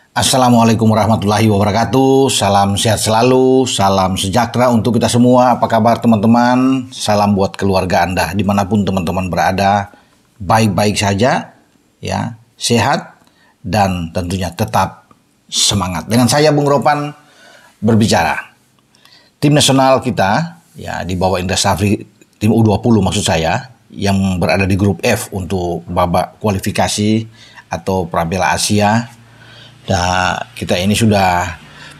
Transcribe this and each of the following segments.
Assalamualaikum warahmatullahi wabarakatuh. Salam sehat selalu, salam sejahtera untuk kita semua. Apa kabar teman-teman? Salam buat keluarga Anda dimanapun teman-teman berada. Baik-baik saja, ya, sehat dan tentunya tetap semangat. Dengan saya Bung Ropan berbicara. Tim nasional kita, ya, di bawah Indra Safri, tim U20 maksud saya, yang berada di grup F untuk babak kualifikasi atau Prapiala Asia. Nah, kita ini sudah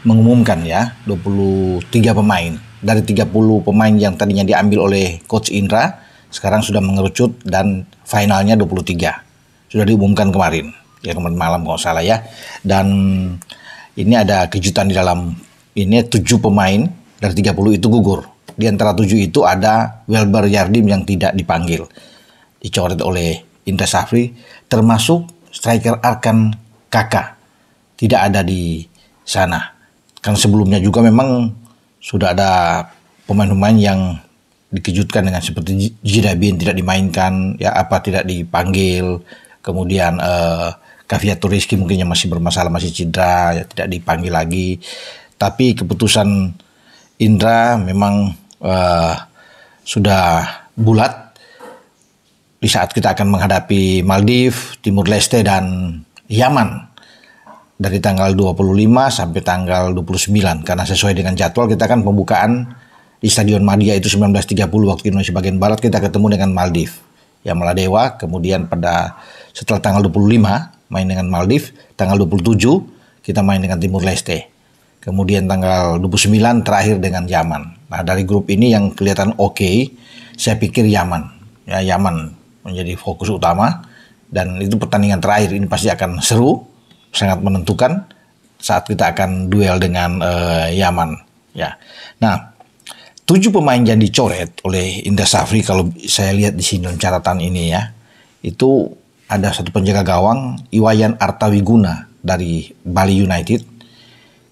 mengumumkan ya 23 pemain. Dari 30 pemain yang tadinya diambil oleh Coach Indra, sekarang sudah mengerucut dan finalnya 23. Sudah diumumkan kemarin, ya kemarin malam kalau salah ya. Dan ini ada kejutan di dalam ini 7 pemain dari 30 itu gugur. Di antara 7 itu ada Welber Yardim yang tidak dipanggil. Dicoret oleh Indra Safri, termasuk striker Arkan Kakak. Tidak ada di sana. Kan sebelumnya juga memang sudah ada pemain-pemain yang dikejutkan dengan seperti Jirabin tidak dimainkan, ya tidak dipanggil. Kemudian Kaviato Rizky mungkin yang masih bermasalah, masih cedera, ya tidak dipanggil lagi. Tapi keputusan Indra memang sudah bulat di saat kita akan menghadapi Maldives, Timur Leste dan Yaman. Dari tanggal 25 sampai tanggal 29. Karena sesuai dengan jadwal kita kan pembukaan di Stadion Madia itu 19.30 waktu Indonesia bagian Barat, kita ketemu dengan Maldives. Ya, Maladewa, kemudian setelah tanggal 25 main dengan Maldives, tanggal 27 kita main dengan Timur Leste. Kemudian tanggal 29 terakhir dengan Yaman. Nah, dari grup ini yang kelihatan oke, saya pikir Yaman. Ya, Yaman menjadi fokus utama dan itu pertandingan terakhir, ini pasti akan seru. Sangat menentukan saat kita akan duel dengan Yaman. Ya, nah 7 pemain yang dicoret oleh Indra Safri kalau saya lihat di sini dalam catatan ini ya, itu ada satu penjaga gawang Iwayan Artawiguna dari Bali United,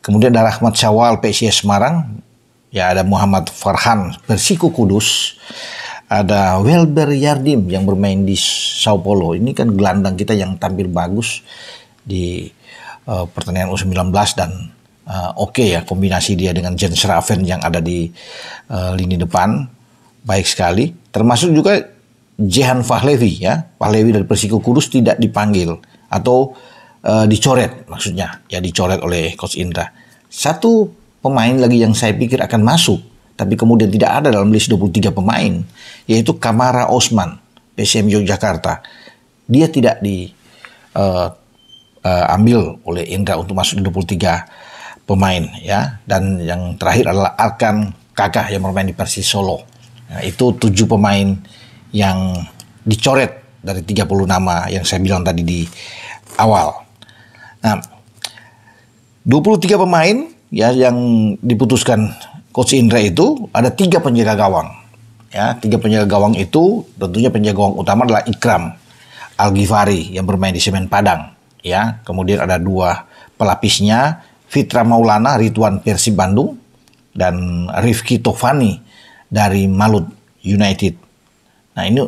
kemudian ada Rahmat Syawal PSIS Semarang, ya ada Muhammad Farhan Persiko Kudus, ada Welber Yardim yang bermain di Sao Paulo. Ini kan gelandang kita yang tampil bagus di pertandingan U19 dan oke ya, kombinasi dia dengan Jens Raven yang ada di lini depan baik sekali. Termasuk juga Jehan Fahlevi ya, Fahlevi dari Persiko Kudus tidak dipanggil atau dicoret, maksudnya ya dicoret oleh Coach Indra. Satu pemain lagi yang saya pikir akan masuk tapi kemudian tidak ada dalam list 23 pemain, yaitu Kamara Osman PSM Yogyakarta. Dia tidak ambil oleh Indra untuk masuk di 23 pemain ya. Dan yang terakhir adalah Arkan Kakak yang bermain di Persis Solo. Nah, itu 7 pemain yang dicoret dari 30 nama yang saya bilang tadi di awal. Nah, 23 pemain ya yang diputuskan Coach Indra itu ada 3 penjaga gawang. Ya, 3 penjaga gawang itu tentunya penjaga gawang utama adalah Ikram Al-Ghifari yang bermain di Semen Padang. Ya, kemudian ada 2 pelapisnya, Fitra Maulana Ridwan Persib Bandung dan Rifki Tofani dari Malut United. Nah, ini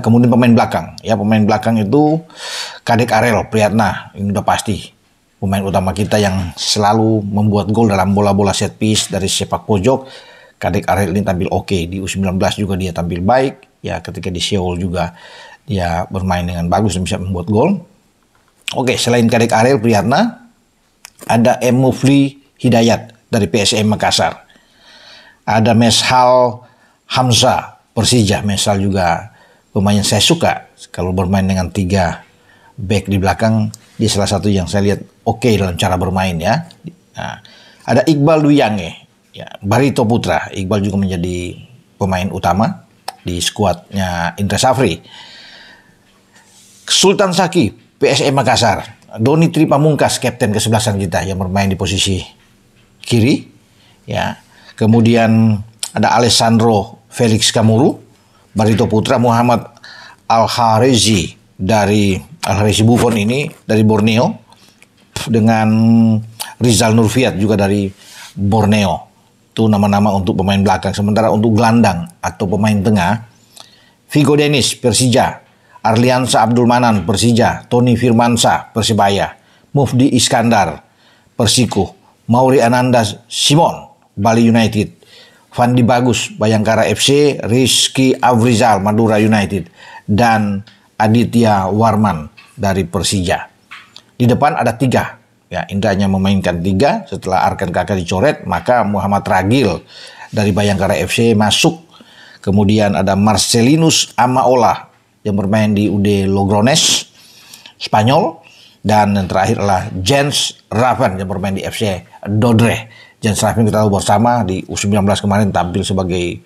kemudian pemain belakang. Ya, pemain belakang itu Kadek Arel Priyatna, ini udah pasti pemain utama kita yang selalu membuat gol dalam bola-bola set piece dari sepak pojok. Kadek Arel ini tampil oke, di U19 juga dia tampil baik. Ya, ketika di Seoul juga dia bermain dengan bagus dan bisa membuat gol. Oke, selain Kadek Arel Priyatna, ada M. Mufli Hidayat dari PSM Makassar. Ada Meshal Hamzah Persija. Meshal juga pemain yang saya suka kalau bermain dengan 3 back di belakang. Dia salah satu yang saya lihat oke dalam cara bermain ya. Nah, ada Iqbal Duyange, ya, Barito Putra. Iqbal juga menjadi pemain utama di skuadnya Indra Safri. Sultan Saki PSM Makassar, Doni Tripamungkas kapten kesebelasan kita yang bermain di posisi kiri, ya. Kemudian ada Alessandro Felix Kamuru, Barito Putra, Muhammad Al-Harezi Buffon ini dari Borneo, dengan Rizal Nurfiat juga dari Borneo. Itu nama-nama untuk pemain belakang. Sementara untuk gelandang atau pemain tengah, Vigo Dennis Persija, Arliansa Abdul Manan Persija, Tony Firmansyah Persebaya, Mufdi Iskandar Persiko, Mauri Ananda Simon, Bali United, Fandi Bagus, Bayangkara FC, Rizky Afrizal, Madura United, dan Aditya Warman dari Persija. Di depan ada 3. Ya, Indra hanya memainkan 3. Setelah Arkan Kakak dicoret, maka Muhammad Ragil dari Bayangkara FC masuk. Kemudian ada Marcelinus Amaola yang bermain di UD Logrones, Spanyol. Dan yang terakhir adalah Jens Raven yang bermain di FC Dordrecht. Jens Raven kita tahu bersama di U19 kemarin tampil sebagai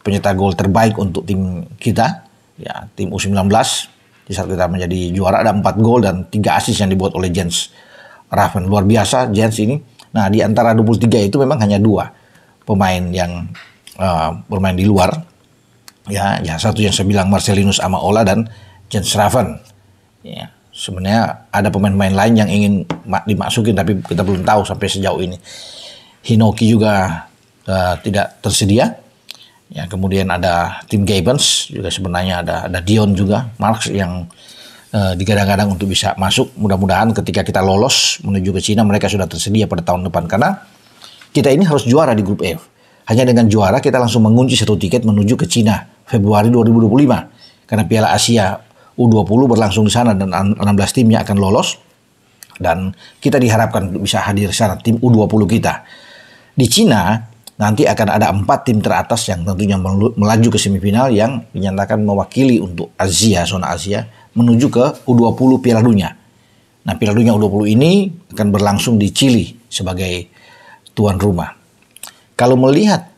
pencetak gol terbaik untuk tim kita, ya, tim U19. Di saat kita menjadi juara ada 4 gol dan 3 assist yang dibuat oleh Jens Raven. Luar biasa Jens ini. Nah, di antara 23 itu memang hanya 2 pemain yang bermain di luar. Ya, yang satu yang saya bilang Marcelinus Amaola dan Jens Raven. Ya. Sebenarnya ada pemain-pemain lain yang ingin dimasukin tapi kita belum tahu sampai sejauh ini. Hinoki juga tidak tersedia. Ya, kemudian ada Tim Gibbons juga, sebenarnya ada Dion juga, Marks yang digadang-gadang untuk bisa masuk. Mudah-mudahan ketika kita lolos menuju ke Cina mereka sudah tersedia pada tahun depan, karena kita ini harus juara di grup F. Hanya dengan juara kita langsung mengunci 1 tiket menuju ke Cina Februari 2025 karena Piala Asia U20 berlangsung di sana dan 16 timnya akan lolos, dan kita diharapkan bisa hadir di sana tim U20 kita. Di Cina nanti akan ada 4 tim teratas yang tentunya melaju ke semifinal yang dinyatakan mewakili untuk Asia, zona Asia, menuju ke U20 Piala Dunia. Nah, Piala Dunia U20 ini akan berlangsung di Chili sebagai tuan rumah. Kalau melihat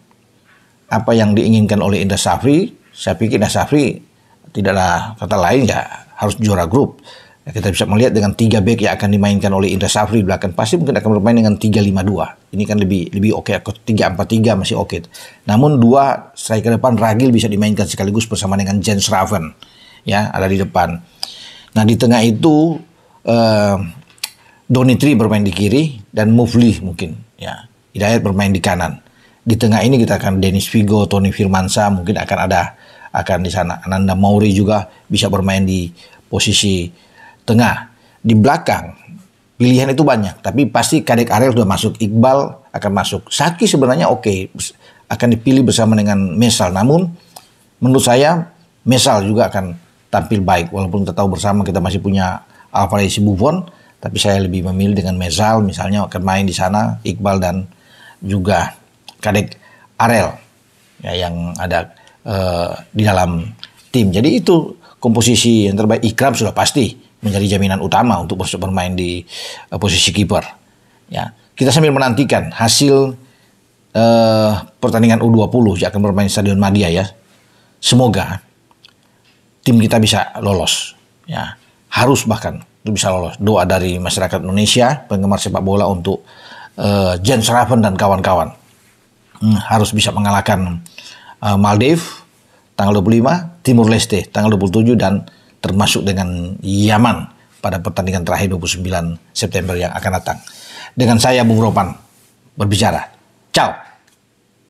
apa yang diinginkan oleh Indra Safri, saya pikir Indra Safri tidaklah kata lain ya harus juara grup. Ya, kita bisa melihat dengan 3 back yang akan dimainkan oleh Indra Safri di belakang, pasti mungkin akan bermain dengan 3-5-2. Ini kan lebih oke. 3-4-3 masih oke. Namun 2 striker depan Ragil bisa dimainkan sekaligus bersama dengan Jens Raven. Ya, ada di depan. Nah, di tengah itu Donitri bermain di kiri dan Mufli mungkin. Ya, Hidayat bermain di kanan. Di tengah ini kita akan Dennis Figo, Tony Firmansyah mungkin akan di sana. Ananda Mauri juga bisa bermain di posisi tengah. Di belakang pilihan itu banyak, tapi pasti Kadek Ariel sudah masuk, Iqbal akan masuk. Saki sebenarnya oke, akan dipilih bersama dengan Mesal. Namun menurut saya Mesal juga akan tampil baik, walaupun kita tahu bersama kita masih punya Alvarez Buffon, tapi saya lebih memilih dengan Mesal misalnya akan main di sana, Iqbal dan juga Kadek Ariel ya, yang ada di dalam tim. Jadi itu komposisi yang terbaik. Ikram sudah pasti menjadi jaminan utama untuk bermain di posisi kiper. Ya, kita sambil menantikan hasil pertandingan U20 yang akan bermain di Stadion Madia ya. Semoga tim kita bisa lolos. Ya, harus bahkan untuk bisa lolos. Doa dari masyarakat Indonesia, penggemar sepak bola untuk Jens Raven dan kawan-kawan. Harus bisa mengalahkan Maldives tanggal 25, Timur Leste tanggal 27, dan termasuk dengan Yaman pada pertandingan terakhir 29 September yang akan datang. Dengan saya Bung Ropan berbicara. Ciao.